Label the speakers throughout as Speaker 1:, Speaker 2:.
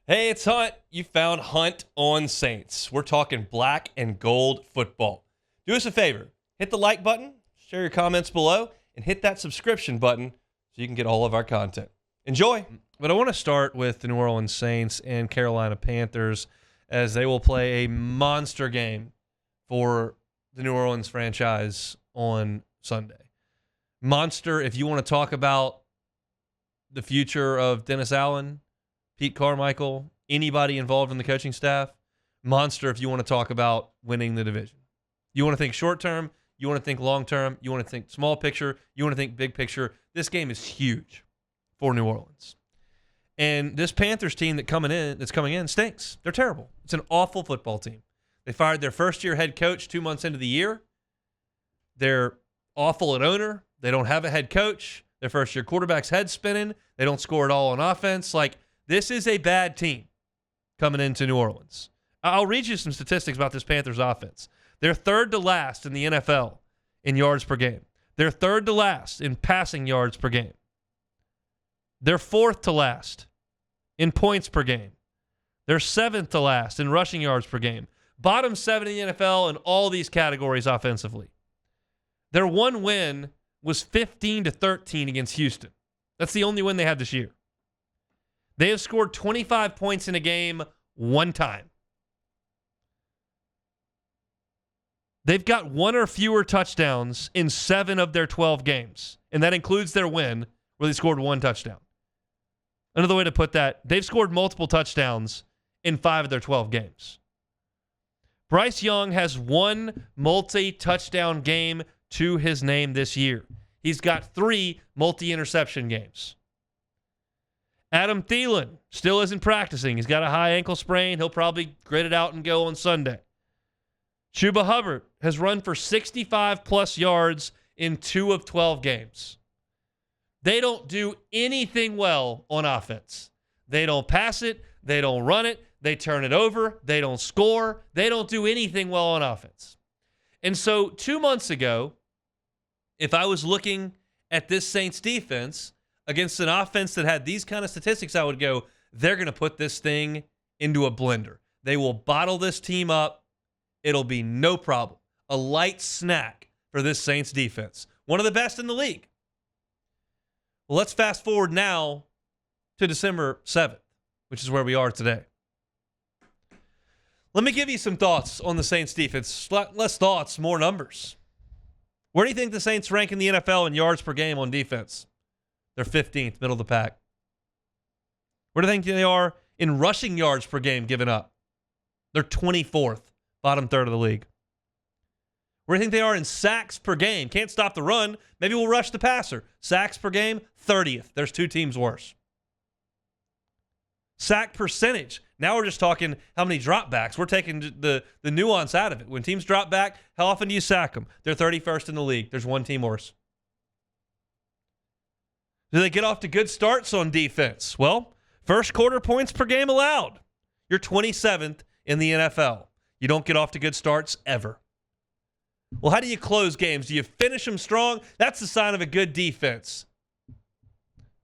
Speaker 1: Hey, it's Hunt. You found Hunt on Saints. We're talking black and gold football. Do us a favor. Hit the like button, share your comments below, and hit that subscription button so you can get all of our content. Enjoy.
Speaker 2: But I want to start with the New Orleans Saints and Carolina Panthers as they will play a monster game for the New Orleans franchise on Sunday. Monster, if you want to talk about the future of Dennis Allen, Pete Carmichael, anybody involved in the coaching staff. Monster if you want to talk about winning the division. You want to think short term, you want to think long term, you want to think small picture, you want to think big picture. This game is huge for New Orleans. And this Panthers team that's coming in stinks. They're terrible. It's an awful football team. They fired their first-year head coach 2 months into the year. They're awful at owner. They don't have a head coach. Their first-year quarterback's head spinning. They don't score at all on offense. This is a bad team coming into New Orleans. I'll read you some statistics about this Panthers offense. They're third to last in the NFL in yards per game. They're third to last in passing yards per game. They're fourth to last in points per game. They're seventh to last in rushing yards per game. Bottom 7 in the NFL in all these categories offensively. Their one win was 15-13 against Houston. That's the only win they had this year. They have scored 25 points in a game one time. They've got one or fewer touchdowns in 7 of their 12 games, and that includes their win where they scored 1 touchdown. Another way to put that, they've scored multiple touchdowns in 5 of their 12 games. Bryce Young has 1 multi-touchdown game to his name this year. He's got 3 multi-interception games. Adam Thielen still isn't practicing. He's got a high ankle sprain. He'll probably grit it out and go on Sunday. Chuba Hubbard has run for 65-plus yards in 2 of 12 games. They don't do anything well on offense. They don't pass it. They don't run it. They turn it over. They don't score. They don't do anything well on offense. And so 2 months ago, if I was looking at this Saints defense against an offense that had these kind of statistics, I would go, they're going to put this thing into a blender. They will bottle this team up. It'll be no problem. A light snack for this Saints defense. One of the best in the league. Well, let's fast forward now to December 7th, which is where we are today. Let me give you some thoughts on the Saints defense. Less thoughts, more numbers. Where do you think the Saints rank in the NFL in yards per game on defense? They're 15th, middle of the pack. Where do you think they are in rushing yards per game given up? They're 24th, bottom third of the league. Where do you think they are in sacks per game? Can't stop the run. Maybe we'll rush the passer. Sacks per game, 30th. There's 2 teams worse. Sack percentage. Now we're just talking how many dropbacks. We're taking the nuance out of it. When teams drop back, how often do you sack them? They're 31st in the league. There's 1 team worse. Do they get off to good starts on defense? Well, first quarter points per game allowed. You're 27th in the NFL. You don't get off to good starts ever. Well, how do you close games? Do you finish them strong? That's the sign of a good defense.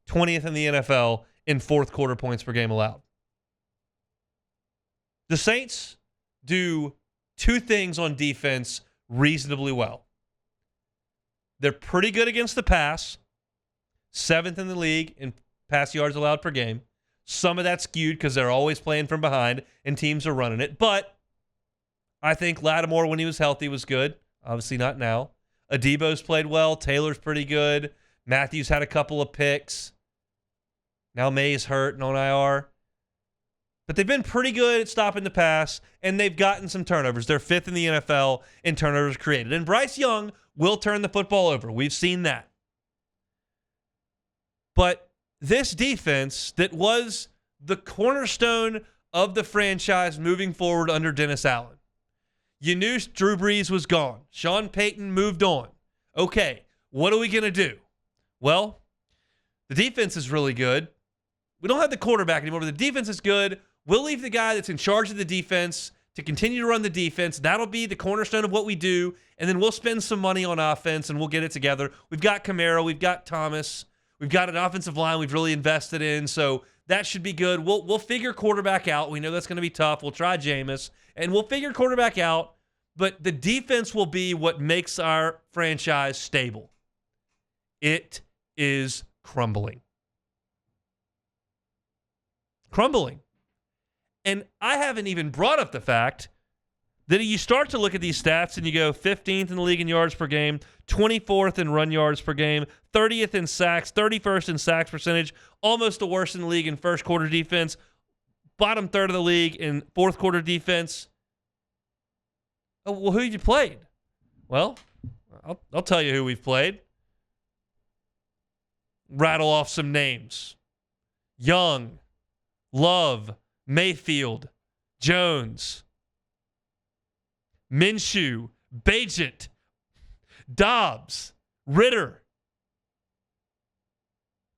Speaker 2: 20th in the NFL in fourth quarter points per game allowed. The Saints do 2 things on defense reasonably well. They're pretty good against the pass. 7th in the league in pass yards allowed per game. Some of that skewed because they're always playing from behind and teams are running it. But I think Lattimore, when he was healthy, was good. Obviously not now. Adebo's played well. Taylor's pretty good. Matthews had a couple of picks. Now May's hurt and on IR. But they've been pretty good at stopping the pass, and they've gotten some turnovers. They're 5th in the NFL in turnovers created. And Bryce Young will turn the football over. We've seen that. But this defense that was the cornerstone of the franchise moving forward under Dennis Allen. You knew Drew Brees was gone. Sean Payton moved on. Okay, what are we going to do? Well, the defense is really good. We don't have the quarterback anymore, but the defense is good. We'll leave the guy that's in charge of the defense to continue to run the defense. That'll be the cornerstone of what we do, and then we'll spend some money on offense, and we'll get it together. We've got Kamara. We've got Thomas. We've got an offensive line we've really invested in, so That should be good. We'll figure quarterback out. We know that's going to be tough. We'll try Jameis, and we'll figure quarterback out. But the defense will be what makes our franchise stable. It is crumbling. Crumbling. And I haven't even brought up the fact that you start to look at these stats and you go 15th in the league in yards per game, 24th in run yards per game, 30th in sacks, 31st in sacks percentage, almost the worst in the league in first quarter defense, bottom third of the league in fourth quarter defense. Oh, well, who have you played? Well, I'll tell you who we've played. Rattle off some names. Young, Love, Mayfield, Jones, Minshew, Bagent, Dobbs, Ritter.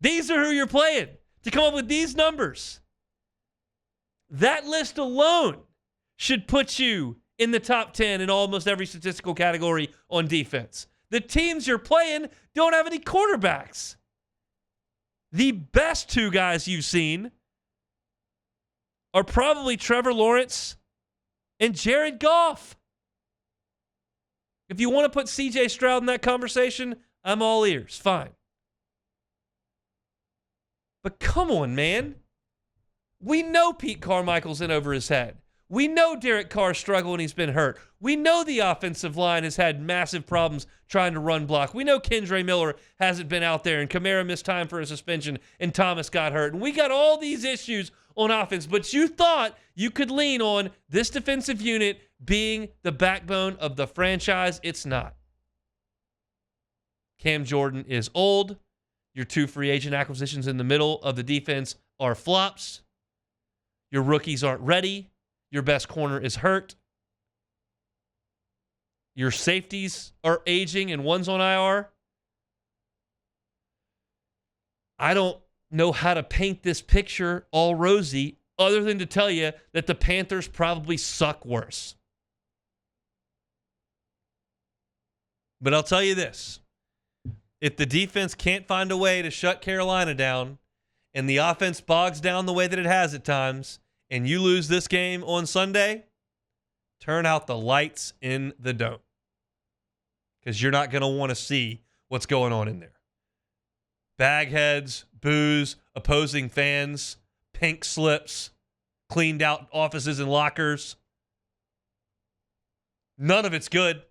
Speaker 2: These are who you're playing to come up with these numbers. That list alone should put you in the top 10 in almost every statistical category on defense. The teams you're playing don't have any quarterbacks. The best two guys you've seen are probably Trevor Lawrence and Jared Goff. If you want to put C.J. Stroud in that conversation, I'm all ears. Fine. But come on, man. We know Pete Carmichael's in over his head. We know Derek Carr's struggling, he's been hurt. We know the offensive line has had massive problems trying to run block. We know Kendre Miller hasn't been out there, and Kamara missed time for a suspension, and Thomas got hurt. And we got all these issues on offense, but you thought you could lean on this defensive unit being the backbone of the franchise. It's not. Cam Jordan is old. Your two free agent acquisitions in the middle of the defense are flops. Your rookies aren't ready. Your best corner is hurt. Your safeties are aging and one's on IR. I don't know how to paint this picture all rosy other than to tell you that the Panthers probably suck worse. But I'll tell you this. If the defense can't find a way to shut Carolina down and the offense bogs down the way that it has at times, and you lose this game on Sunday, turn out the lights in the dome. Because you're not going to want to see what's going on in there. Bagheads, booze, opposing fans, pink slips, cleaned out offices and lockers. None of it's good.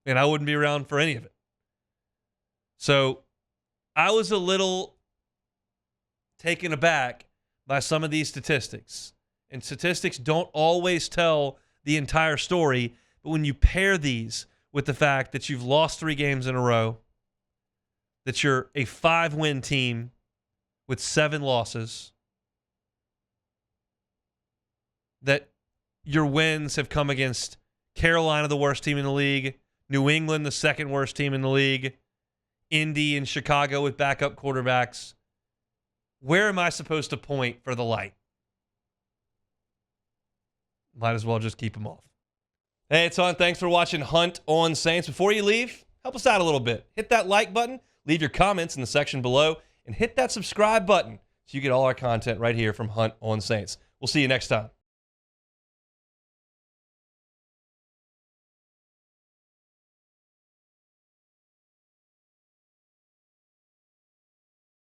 Speaker 2: And I wouldn't be around for any of it. So I was a little taken aback by some of these statistics. And statistics don't always tell the entire story, but when you pair these with the fact that you've lost 3 games in a row, that you're a 5-win team with 7 losses, that your wins have come against Carolina, the worst team in the league, New England, the second worst team in the league, Indy and Chicago with backup quarterbacks. Where am I supposed to point for the light? Might as well just keep them off. Hey, it's on. Thanks for watching Hunt on Saints. Before you leave, help us out a little bit. Hit that like button, leave your comments in the section below, and hit that subscribe button so you get all our content right here from Hunt on Saints. We'll see you next time.